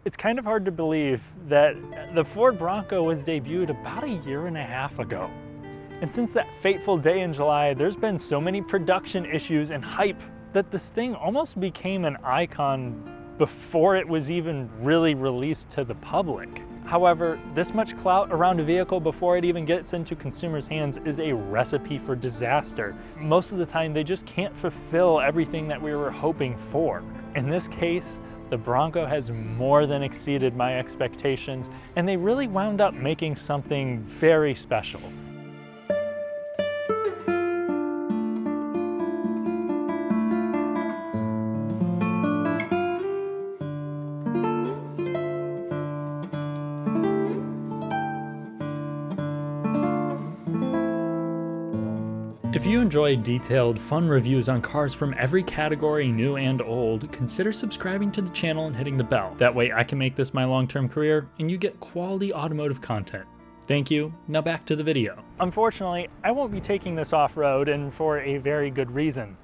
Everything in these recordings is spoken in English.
It's kind of hard to believe that the Ford Bronco was debuted about a year and a half ago. And since that fateful day in July, there's been so many production issues and hype that this thing almost became an icon before it was even really released to the public. However, this much clout around a vehicle before it even gets into consumers' hands is a recipe for disaster. Most of the time, they just can't fulfill everything that we were hoping for. In this case, the Bronco has more than exceeded my expectations, and they really wound up making something very special. If you enjoy detailed, fun reviews on cars from every category, new and old, consider subscribing to the channel and hitting the bell. That way I can make this my long-term career and you get quality automotive content. Thank you. Now back to the video. Unfortunately, I won't be taking this off-road, and for a very good reason.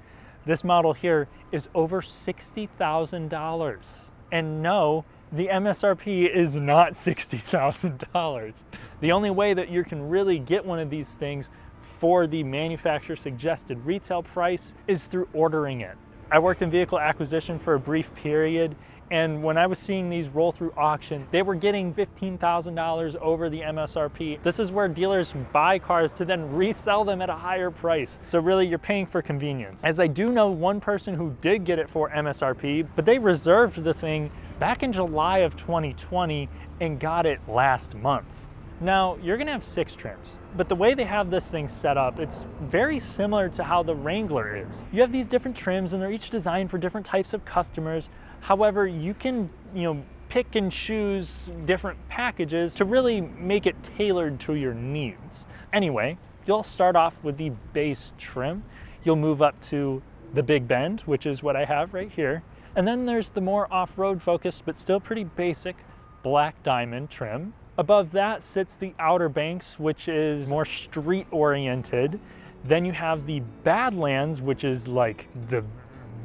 This model here is over $60,000. And no, the MSRP is not $60,000. The only way that you can really get one of these things for the manufacturer suggested retail price is through ordering it. I worked in vehicle acquisition for a brief period, and when I was seeing these roll through auction, they were getting $15,000 over the MSRP. This is where dealers buy cars to then resell them at a higher price. So really, you're paying for convenience. As I do know one person who did get it for MSRP, but they reserved the thing back in July of 2020 and got it last month. Now, you're gonna have 6 trims, but the way they have this thing set up, it's very similar to how the Wrangler is. You have these different trims and they're each designed for different types of customers. However, you can, pick and choose different packages to really make it tailored to your needs. Anyway, you'll start off with the base trim. You'll move up to the Big Bend, which is what I have right here. And then there's the more off-road focused, but still pretty basic black diamond trim. Above that sits the Outer Banks, which is more street oriented. Then you have the Badlands, which is like the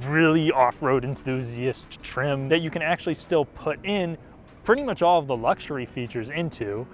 really off-road enthusiast trim that you can actually still put in pretty much all of the luxury features into.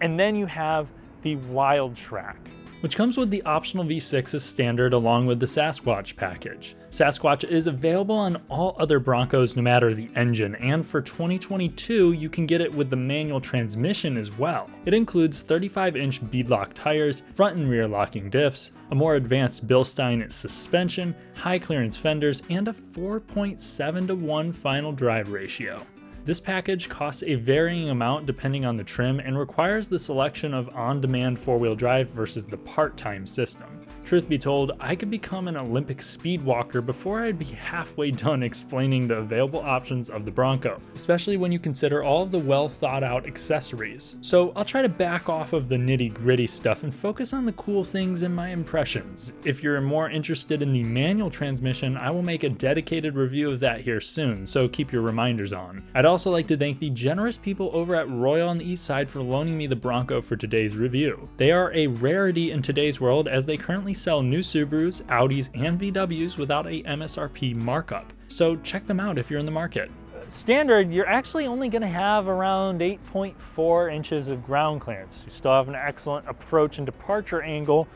And then you have the Wild Track, which comes with the optional V6 as standard along with the Sasquatch package. Sasquatch is available on all other Broncos no matter the engine, and for 2022 you can get it with the manual transmission as well. It includes 35-inch beadlock tires, front and rear locking diffs, a more advanced Bilstein suspension, high clearance fenders, and a 4.7:1 final drive ratio. This package costs a varying amount depending on the trim and requires the selection of on-demand four-wheel drive versus the part-time system. Truth be told, I could become an Olympic speed walker before I'd be halfway done explaining the available options of the Bronco, especially when you consider all of the well-thought-out accessories. So I'll try to back off of the nitty-gritty stuff and focus on the cool things and my impressions. If you're more interested in the manual transmission, I will make a dedicated review of that here soon, so keep your reminders on. I'd also like to thank the generous people over at Royal on the Eastside for loaning me the Bronco for today's review. They are a rarity in today's world as they currently sell new Subarus, Audis, and VWs without a MSRP markup. So check them out if you're in the market. Standard, you're actually only going to have around 8.4 inches of ground clearance. You still have an excellent approach and departure angle.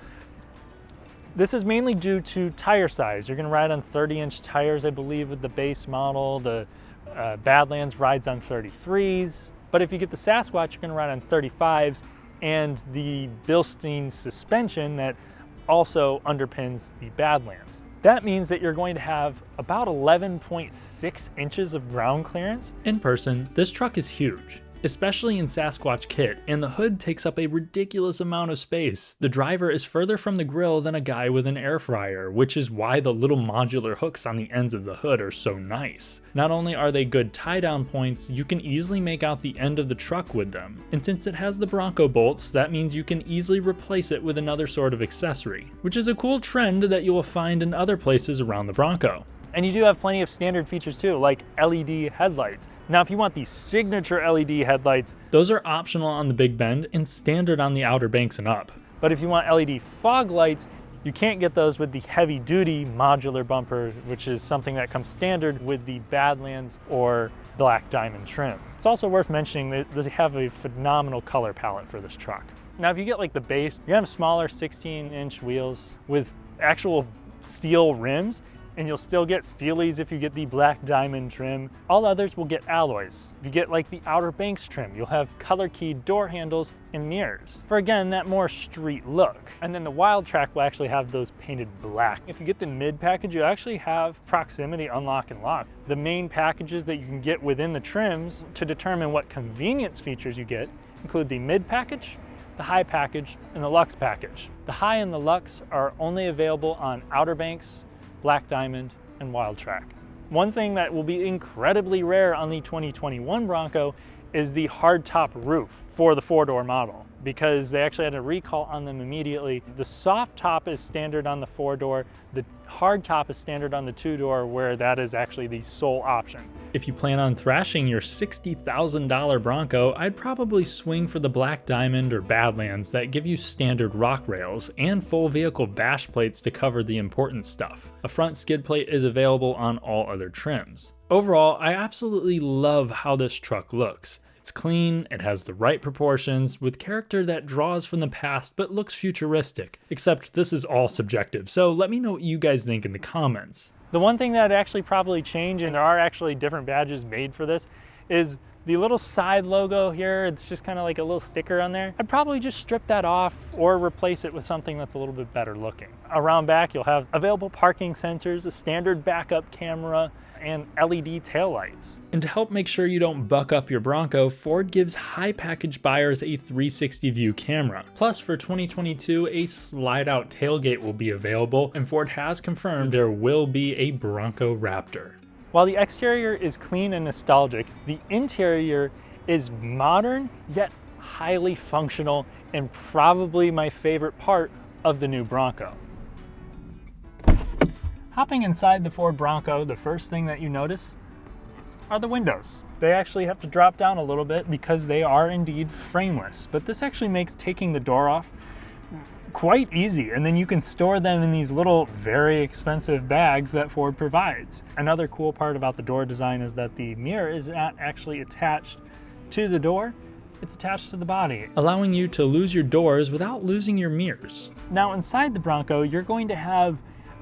This is mainly due to tire size. You're going to ride on 30-inch tires, I believe, with the base model. The Badlands rides on 33s, but if you get the Sasquatch, you're going to ride on 35s, and the Bilstein suspension that also underpins the Badlands. That means that you're going to have about 11.6 inches of ground clearance. In person, this truck is huge, especially in Sasquatch kit, and the hood takes up a ridiculous amount of space. The driver is further from the grille than a guy with an air fryer, which is why the little modular hooks on the ends of the hood are so nice. Not only are they good tie-down points, you can easily make out the end of the truck with them. And since it has the Bronco bolts, that means you can easily replace it with another sort of accessory, which is a cool trend that you will find in other places around the Bronco. And you do have plenty of standard features too, like LED headlights. Now, if you want the signature LED headlights, those are optional on the Big Bend and standard on the Outer Banks and up. But if you want LED fog lights, You can't get those with the heavy duty modular bumper, which is something that comes standard with the Badlands or Black Diamond trim. It's also worth mentioning that they have a phenomenal color palette for this truck. Now, if you get like the base, you're gonna have smaller 16-inch wheels with actual steel rims, and you'll still get steelies if you get the Black Diamond trim. All others will get alloys. If you get like the Outer Banks trim, you'll have color keyed door handles and mirrors for, again, that more street look. And then the Wild Track will actually have those painted black. If you get the mid package, you actually have proximity unlock and lock. The main packages that you can get within the trims to determine what convenience features you get include the mid package, the high package, and the luxe package. The high and the luxe are only available on Outer Banks, Black Diamond, and Wild Track. One thing that will be incredibly rare on the 2021 Bronco is the hardtop roof for the 4-door model, because they actually had a recall on them immediately. The soft top is standard on the 4-door, the hard top is standard on the 2-door, where that is actually the sole option. If you plan on thrashing your $60,000 Bronco, I'd probably swing for the Black Diamond or Badlands that give you standard rock rails and full vehicle bash plates to cover the important stuff. A front skid plate is available on all other trims. Overall, I absolutely love how this truck looks. It's clean, it has the right proportions, with character that draws from the past but looks futuristic. Except this is all subjective, so let me know what you guys think in the comments. The one thing that I'd actually probably change, and there are actually different badges made for this, is the little side logo here. It's just kind of like a little sticker on there. I'd probably just strip that off or replace it with something that's a little bit better looking. Around back, you'll have available parking sensors, a standard backup camera, and LED taillights. And to help make sure you don't buck up your Bronco, Ford gives high package buyers a 360 view camera. Plus, for 2022, a slide out tailgate will be available, and Ford has confirmed there will be a Bronco Raptor. While the exterior is clean and nostalgic, the interior is modern yet highly functional, and probably my favorite part of the new Bronco. Hopping inside the Ford Bronco, the first thing that you notice are the windows. They actually have to drop down a little bit because they are indeed frameless, but this actually makes taking the door off quite easy, and then you can store them in these little very expensive bags that Ford provides. Another cool part about the door design is that the mirror is not actually attached to the door, it's attached to the body, allowing you to lose your doors without losing your mirrors. Now inside the Bronco, you're going to have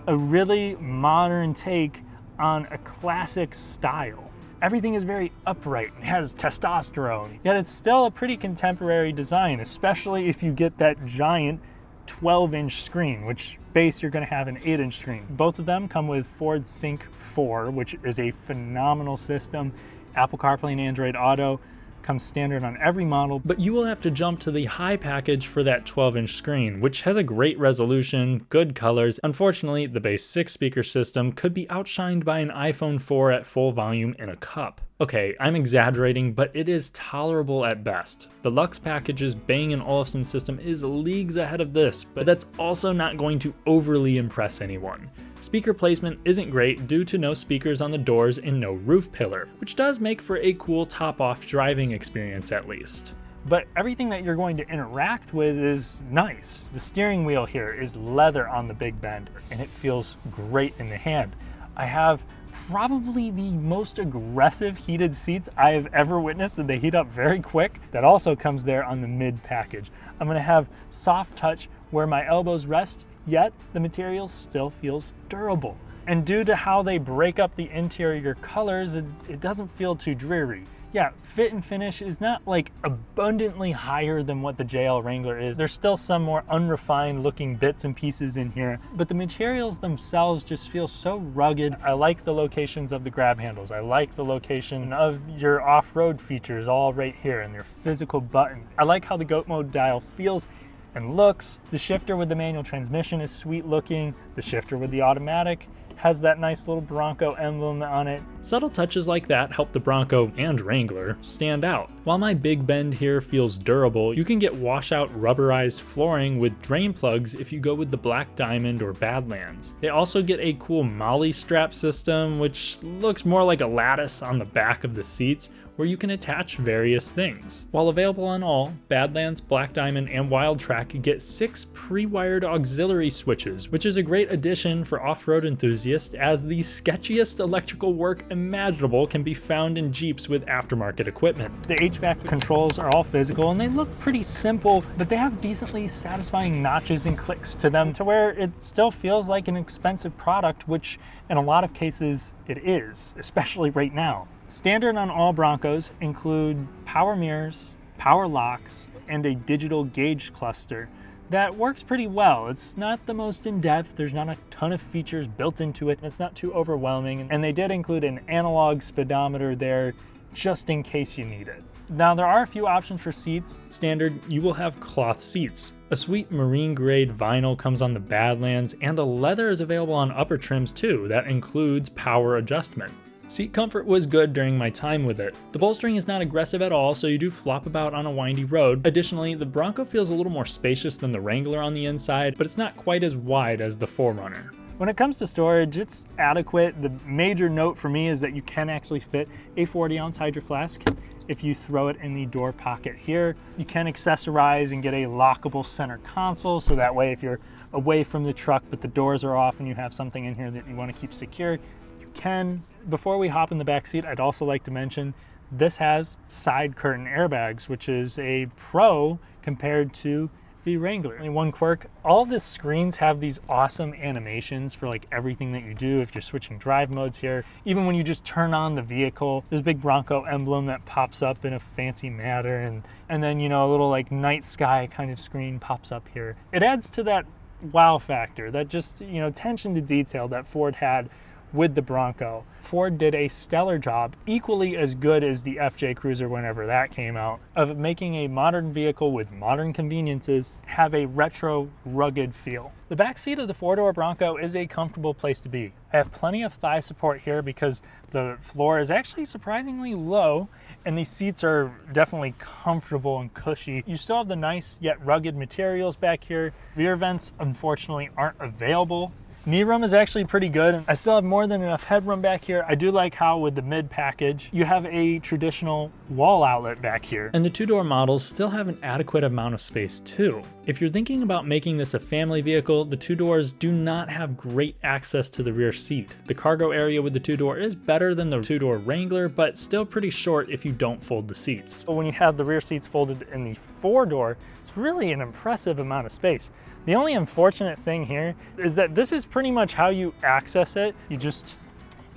a really modern take on a classic style. Everything is very upright and has testosterone, yet it's still a pretty contemporary design, especially if you get that giant 12-inch screen, which base you're going to have an 8-inch screen. Both of them come with Ford Sync 4, which is a phenomenal system. Apple CarPlay and Android Auto comes standard on every model, but you will have to jump to the high package for that 12-inch screen, which has a great resolution, good colors. Unfortunately, the base 6-speaker system could be outshined by an iPhone 4 at full volume in a cup. Okay, I'm exaggerating, but it is tolerable at best. The Luxe package's Bang & Olufsen system is leagues ahead of this, but that's also not going to overly impress anyone. Speaker placement isn't great due to no speakers on the doors and no roof pillar, which does make for a cool top-off driving experience at least. But everything that you're going to interact with is nice. The steering wheel here is leather on the Big Bend, and it feels great in the hand. I have probably the most aggressive heated seats I have ever witnessed, and they heat up very quick. That also comes there on the mid package. I'm gonna have soft touch where my elbows rest, yet the material still feels durable. And due to how they break up the interior colors, it doesn't feel too dreary. Yeah, fit and finish is not like abundantly higher than what the JL Wrangler is. There's still some more unrefined looking bits and pieces in here, but the materials themselves just feel so rugged. I like the locations of the grab handles. I like the location of your off-road features all right here and their physical button. I like how the GOAT mode dial feels and looks. The shifter with the manual transmission is sweet looking. The shifter with the automatic has that nice little Bronco emblem on it. Subtle touches like that help the Bronco and Wrangler stand out. While my Big Bend here feels durable, you can get washout rubberized flooring with drain plugs if you go with the Black Diamond or Badlands. They also get a cool molly strap system, which looks more like a lattice on the back of the seats, where you can attach various things. While available on all, Badlands, Black Diamond, and Wild Track get 6 pre-wired auxiliary switches, which is a great addition for off-road enthusiasts, as the sketchiest electrical work imaginable can be found in Jeeps with aftermarket equipment. The HVAC controls are all physical and they look pretty simple, but they have decently satisfying notches and clicks to them to where it still feels like an expensive product, which in a lot of cases it is, especially right now. Standard on all Broncos include power mirrors, power locks, and a digital gauge cluster that works pretty well. It's not the most in-depth, there's not a ton of features built into it, and it's not too overwhelming, and they did include an analog speedometer there just in case you need it. Now there are a few options for seats. Standard, you will have cloth seats. A sweet marine grade vinyl comes on the Badlands, and a leather is available on upper trims too. That includes power adjustment. Seat comfort was good during my time with it. The bolstering is not aggressive at all, so you do flop about on a windy road. Additionally, the Bronco feels a little more spacious than the Wrangler on the inside, but it's not quite as wide as the 4Runner. When it comes to storage, it's adequate. The major note for me is that you can actually fit a 40-ounce Hydro Flask if you throw it in the door pocket here. You can accessorize and get a lockable center console, so that way if you're away from the truck but the doors are off and you have something in here that you want to keep secure, you can. Before we hop in the back seat, I'd also like to mention this has side curtain airbags, which is a pro compared to the Wrangler. Only one quirk, all the screens have these awesome animations for like everything that you do. If you're switching drive modes here, even when you just turn on the vehicle, there's a big Bronco emblem that pops up in a fancy manner, and then, you know, a little like night sky kind of screen pops up here. It adds to that wow factor, that just, you know, attention to detail that Ford had with the Bronco. Ford did a stellar job, equally as good as the FJ Cruiser whenever that came out, of making a modern vehicle with modern conveniences have a retro, rugged feel. The back seat of the 4-door Bronco is a comfortable place to be. I have plenty of thigh support here because the floor is actually surprisingly low, and these seats are definitely comfortable and cushy. You still have the nice yet rugged materials back here. Rear vents, unfortunately, aren't available. Knee room is actually pretty good. I still have more than enough headroom back here. I do like how with the mid package, you have a traditional wall outlet back here. And the 2-door models still have an adequate amount of space too. If you're thinking about making this a family vehicle, the 2 doors do not have great access to the rear seat. The cargo area with the 2-door is better than the 2-door Wrangler, but still pretty short if you don't fold the seats. But when you have the rear seats folded in the 4-door, it's really an impressive amount of space. The only unfortunate thing here is that this is pretty much how you access it. You just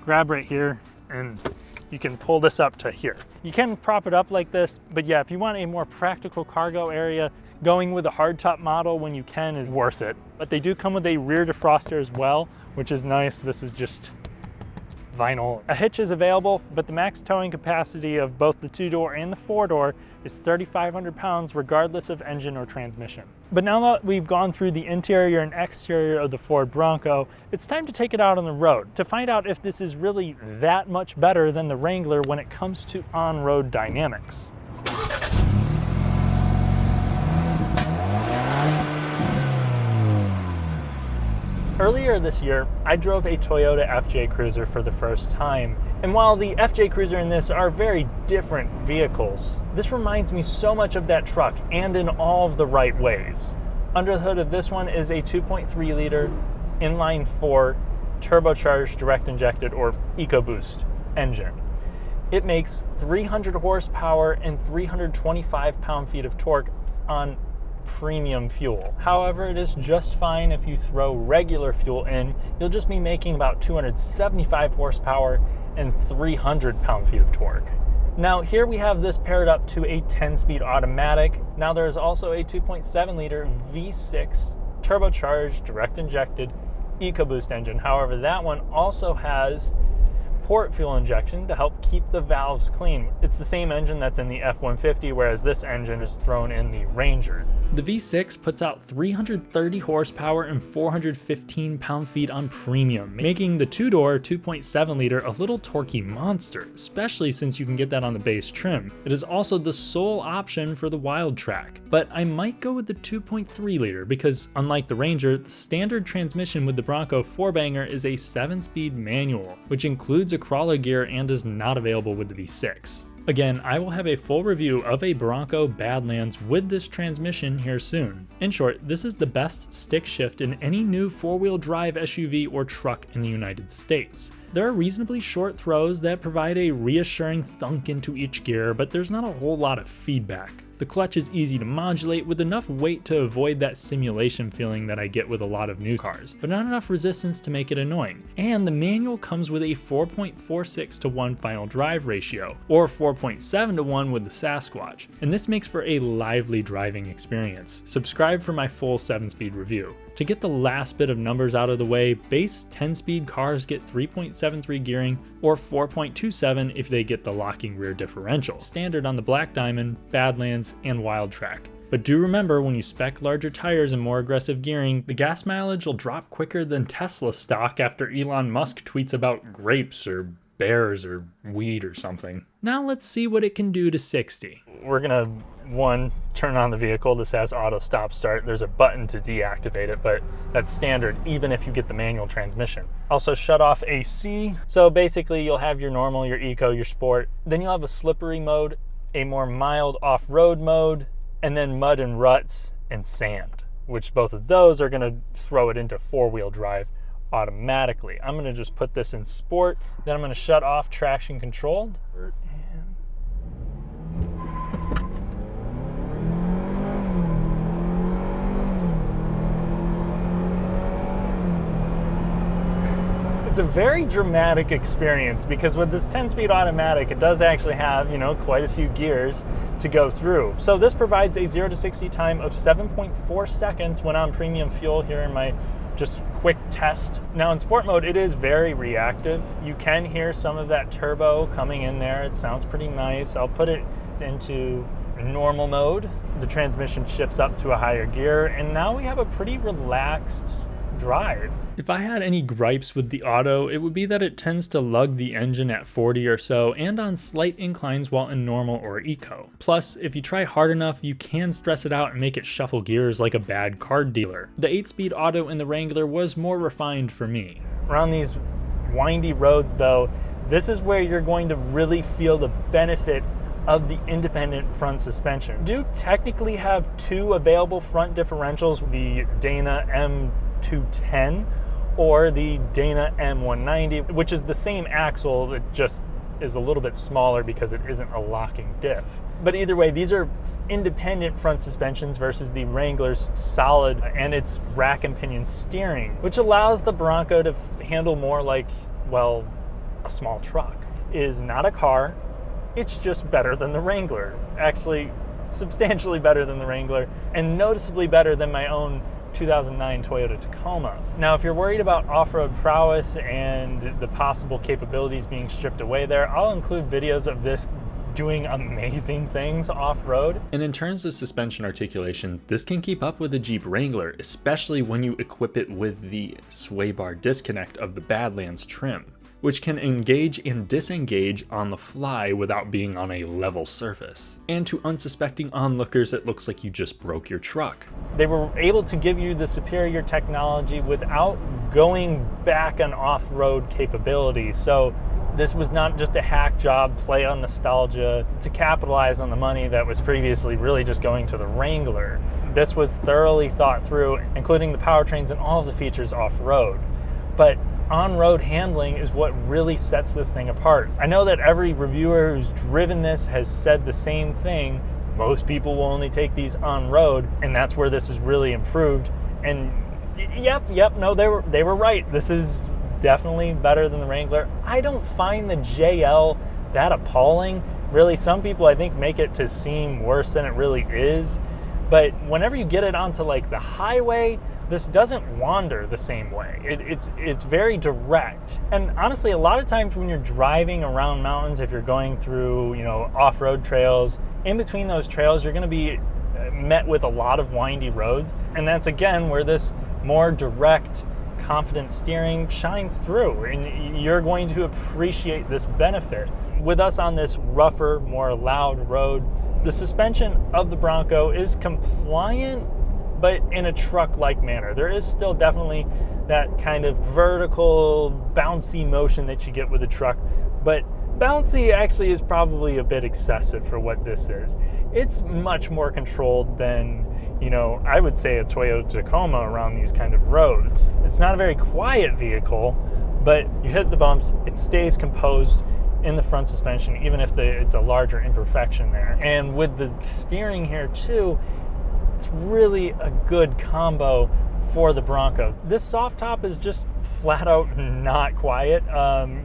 grab right here and you can pull this up to here. You can prop it up like this, but yeah, if you want a more practical cargo area, going with a hardtop model when you can is worth it. But they do come with a rear defroster as well, which is nice. This is just vinyl. A hitch is available, but the max towing capacity of both the 2-door and the 4-door is 3,500 pounds regardless of engine or transmission. But now that we've gone through the interior and exterior of the Ford Bronco, it's time to take it out on the road to find out if this is really that much better than the Wrangler when it comes to on-road dynamics. Earlier this year, I drove a Toyota FJ Cruiser for the first time, and while the FJ Cruiser and this are very different vehicles, this reminds me so much of that truck, and in all of the right ways. Under the hood of this one is a 2.3 liter inline 4 turbocharged direct injected or EcoBoost engine. It makes 300 horsepower and 325 pound-feet of torque on premium fuel. However, it is just fine if you throw regular fuel in. You'll just be making about 275 horsepower and 300 pound-feet of torque. Now here we have this paired up to a 10-speed automatic. Now there's also a 2.7 liter V6 turbocharged direct injected EcoBoost engine. However, that one also has port fuel injection to help keep the valves clean. It's the same engine that's in the F-150, whereas this engine is thrown in the Ranger. The V6 puts out 330 horsepower and 415 pound-feet on premium, making the 2-door 2.7 liter a little torquey monster, especially since you can get that on the base trim. It is also the sole option for the Wild Track, but I might go with the 2.3 liter because unlike the Ranger, the standard transmission with the Bronco 4-banger is a 7-speed manual, which includes a crawler gear and is not available with the V6. Again, I will have a full review of a Bronco Badlands with this transmission here soon. In short, this is the best stick shift in any new four-wheel drive SUV or truck in the United States. There are reasonably short throws that provide a reassuring thunk into each gear, but there's not a whole lot of feedback. The clutch is easy to modulate with enough weight to avoid that simulation feeling that I get with a lot of new cars, but not enough resistance to make it annoying. And the manual comes with a 4.46 to 1 final drive ratio, or 4.7 to 1 with the Sasquatch, and this makes for a lively driving experience. Subscribe for my full 7-speed review. To get the last bit of numbers out of the way, base 10-speed cars get 3.73 gearing, or 4.27 if they get the locking rear differential, standard on the Black Diamond, Badlands, and Wildtrak. But do remember, when you spec larger tires and more aggressive gearing, the gas mileage will drop quicker than Tesla stock after Elon Musk tweets about grapes or bears or weed or something. Now let's see what it can do to 60. We're gonna, turn on the vehicle. This has auto stop start. There's a button to deactivate it, but that's standard even if you get the manual transmission. Also shut off AC. So basically you'll have your normal, your eco, your sport. Then you'll have a slippery mode, a more mild off-road mode, and then mud and ruts and sand, which both of those are gonna throw it into four-wheel drive automatically. I'm gonna just put this in sport, then I'm gonna shut off traction controlled. It's a very dramatic experience because with this 10-speed automatic, it does actually have, quite a few gears to go through. So this provides a 0 to 60 time of 7.4 seconds when on premium fuel here in my just quick test. Now in sport mode, it is very reactive. You can hear some of that turbo coming in there. It sounds pretty nice. I'll put it into normal mode. The transmission shifts up to a higher gear, and now we have a pretty relaxed drive. If I had any gripes with the auto, it would be that it tends to lug the engine at 40 or so and on slight inclines while in normal or eco. Plus, if you try hard enough, you can stress it out and make it shuffle gears like a bad card dealer. The 8-speed auto in the Wrangler was more refined for me. Around these windy roads though, this is where you're going to really feel the benefit of the independent front suspension. You do technically have two available front differentials, the Dana M210 or the Dana M190, which is the same axle, it just is a little bit smaller because it isn't a locking diff. But either way, these are independent front suspensions versus the Wrangler's solid and its rack and pinion steering, which allows the Bronco to handle more like, well, a small truck. It is not a car, it's just better than the Wrangler. Actually, substantially better than the Wrangler, and noticeably better than my own 2009 Toyota Tacoma. Now, if you're worried about off-road prowess and the possible capabilities being stripped away there, I'll include videos of this doing amazing things off-road. And in terms of suspension articulation, this can keep up with the Jeep Wrangler, especially when you equip it with the sway bar disconnect of the Badlands trim, which can engage and disengage on the fly without being on a level surface. And to unsuspecting onlookers, it looks like you just broke your truck. They were able to give you the superior technology without going back on off-road capabilities. So this was not just a hack job, play on nostalgia to capitalize on the money that was previously really just going to the Wrangler. This was thoroughly thought through, including the powertrains and all of the features off-road. But on-road handling is what really sets this thing apart. I know that every reviewer who's driven this has said the same thing. Most people will only take these on-road, and that's where this is really improved. And no, they were right. This is definitely better than the Wrangler. I don't find the JL that appalling. Really, some people I think make it to seem worse than it really is. But whenever you get it onto like the highway, this doesn't wander the same way. It's very direct. And honestly, a lot of times when you're driving around mountains, if you're going through, off-road trails, in between those trails, you're gonna be met with a lot of windy roads. And that's again where this more direct, confident steering shines through, and you're going to appreciate this benefit. With us on this rougher, more loud road, the suspension of the Bronco is compliant, but in a truck-like manner. There is still definitely that kind of vertical, bouncy motion that you get with a truck, but Bouncy actually is probably a bit excessive for what this is. It's much more controlled than, I would say a Toyota Tacoma around these kind of roads. It's not a very quiet vehicle, but you hit the bumps, it stays composed in the front suspension, even if it's a larger imperfection there. And with the steering here too, it's really a good combo for the Bronco. This soft top is just flat out not quiet.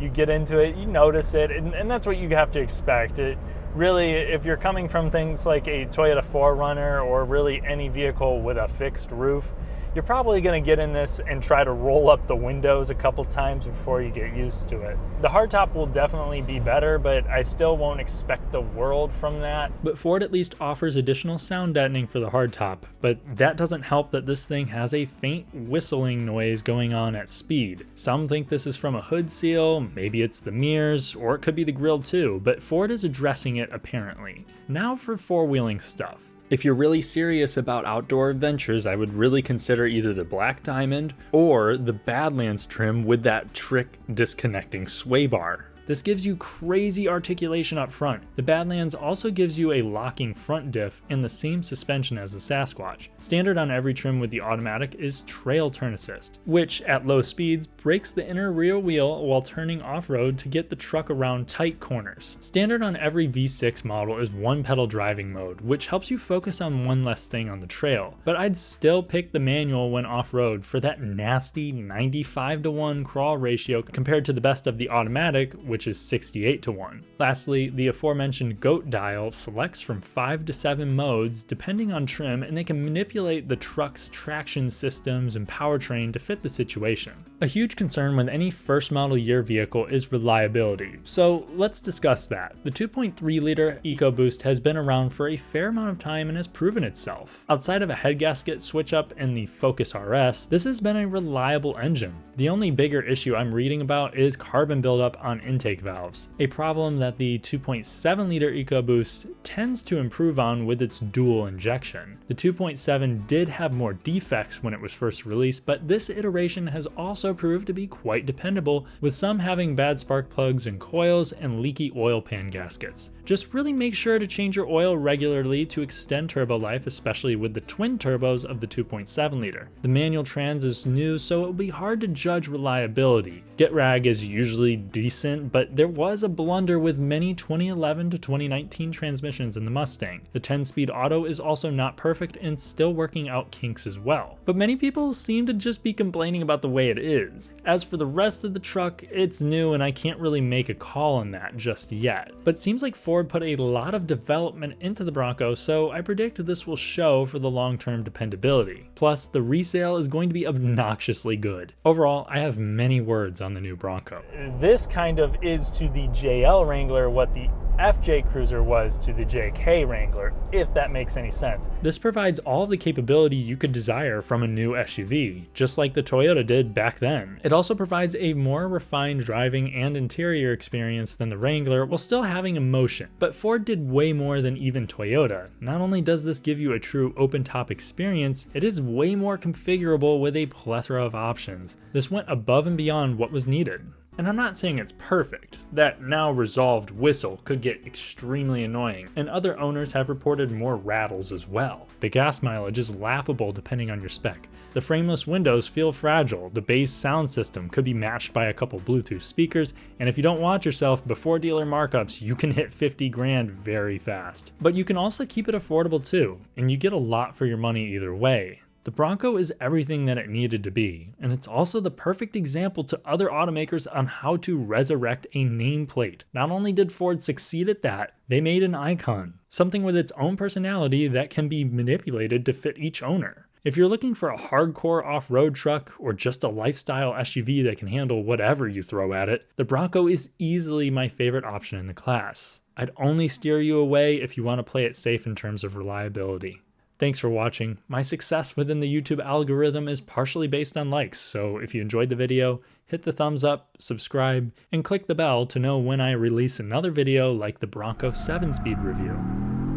You get into it, you notice it, and that's what you have to expect. It really, if you're coming from things like a Toyota 4Runner or really any vehicle with a fixed roof, you're probably going to get in this and try to roll up the windows a couple times before you get used to it. The hardtop will definitely be better, but I still won't expect the world from that. But Ford at least offers additional sound deadening for the hardtop, but that doesn't help that this thing has a faint whistling noise going on at speed. Some think this is from a hood seal, maybe it's the mirrors, or it could be the grille too, but Ford is addressing it apparently. Now for four-wheeling stuff. If you're really serious about outdoor adventures, I would really consider either the Black Diamond or the Badlands trim with that trick disconnecting sway bar. This gives you crazy articulation up front. The Badlands also gives you a locking front diff and the same suspension as the Sasquatch. Standard on every trim with the automatic is Trail Turn Assist, which at low speeds brakes the inner rear wheel while turning off-road to get the truck around tight corners. Standard on every V6 model is one pedal driving mode, which helps you focus on one less thing on the trail, but I'd still pick the manual when off-road for that nasty 95:1 crawl ratio compared to the best of the automatic, which is 68:1. Lastly, the aforementioned GOAT dial selects from 5 to 7 modes depending on trim, and they can manipulate the truck's traction systems and powertrain to fit the situation. A huge concern with any first model year vehicle is reliability, so let's discuss that. The 2.3 liter EcoBoost has been around for a fair amount of time and has proven itself. Outside of a head gasket switch up in the Focus RS, this has been a reliable engine. The only bigger issue I'm reading about is carbon buildup on intake valves, a problem that the 2.7 liter EcoBoost tends to improve on with its dual injection. The 2.7 did have more defects when it was first released, but this iteration has also proved to be quite dependable, with some having bad spark plugs and coils and leaky oil pan gaskets. Just really make sure to change your oil regularly to extend turbo life, especially with the twin turbos of the 2.7 liter. The manual trans is new, so it will be hard to judge reliability. GetRag is usually decent, but there was a blunder with many 2011 to 2019 transmissions in the Mustang. The 10-speed auto is also not perfect and still working out kinks as well. But many people seem to just be complaining about the way it is. As for the rest of the truck, it's new and I can't really make a call on that just yet. But it seems like Ford put a lot of development into the Bronco, so I predict this will show for the long-term dependability. Plus, the resale is going to be obnoxiously good. Overall, I have many words on the new Bronco. This kind of is to the JL Wrangler what the FJ Cruiser was to the JK Wrangler, if that makes any sense. This provides all the capability you could desire from a new SUV, just like the Toyota did back then. It also provides a more refined driving and interior experience than the Wrangler while still having emotion. But Ford did way more than even Toyota. Not only does this give you a true open-top experience, it is way more configurable with a plethora of options. This went above and beyond what was needed. And I'm not saying it's perfect. That now resolved whistle could get extremely annoying, and other owners have reported more rattles as well. The gas mileage is laughable depending on your spec. The frameless windows feel fragile, the bass sound system could be matched by a couple Bluetooth speakers, and if you don't watch yourself before dealer markups, you can hit 50 grand very fast. But you can also keep it affordable too, and you get a lot for your money either way. The Bronco is everything that it needed to be, and it's also the perfect example to other automakers on how to resurrect a nameplate. Not only did Ford succeed at that, they made an icon, something with its own personality that can be manipulated to fit each owner. If you're looking for a hardcore off-road truck or just a lifestyle SUV that can handle whatever you throw at it, the Bronco is easily my favorite option in the class. I'd only steer you away if you want to play it safe in terms of reliability. Thanks for watching. My success within the YouTube algorithm is partially based on likes, so if you enjoyed the video, hit the thumbs up, subscribe, and click the bell to know when I release another video like the Bronco 7-speed review.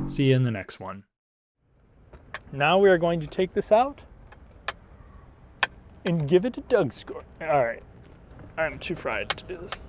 See you in the next one. Now we are going to take this out and give it a Doug score. All right, I'm too fried to do this.